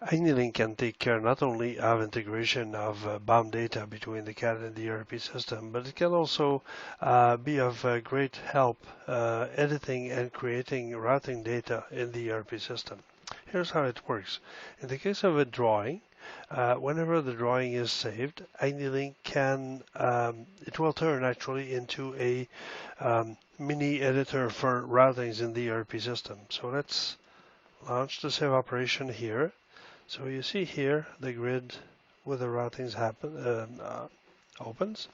Agni Link can take care not only of integration of bound data between the CAD and the ERP system, but it can also be of great help editing and creating routing data in the ERP system. Here's how it works. In the case of a drawing, whenever the drawing is saved, Agni Link can, it will turn actually into a mini editor for routings in the ERP system. So let's launch the save operation here. So you see here the grid with the routings opens.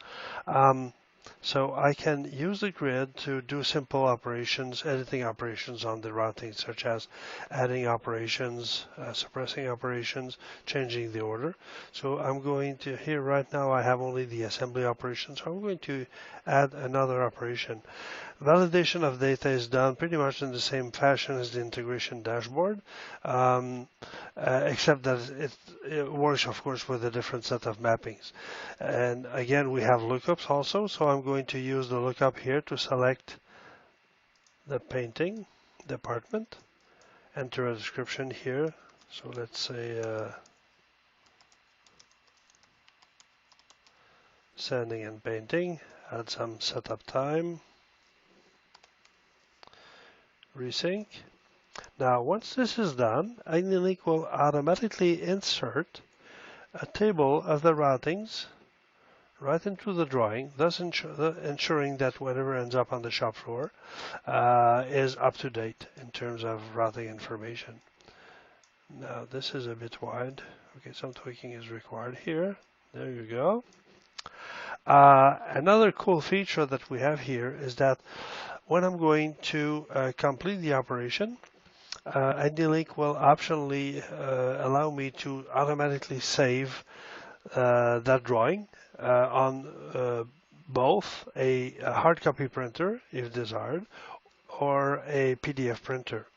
So I can use the grid to do simple operations, editing operations on the routing, such as adding operations, suppressing operations, changing the order. So I'm going to, here right now I have only the assembly operation, so I'm going to add another operation. Validation of data is done pretty much in the same fashion as the integration dashboard, except that it works, of course, with a different set of mappings. And again, we have lookups also, so I'm going to use the lookup here to select the painting department, enter a description here. So let's say sanding and painting, add some setup time. Resync. Now, once this is done, Agni Link will automatically insert a table of the routings right into the drawing, thus ensuring that whatever ends up on the shop floor is up to date in terms of routing information. Now, this is a bit wide. Okay, some tweaking is required here. There you go. Another cool feature that we have here is that when I'm going to complete the operation, Agni Link will optionally allow me to automatically save that drawing on both a hard copy printer, if desired, or a PDF printer.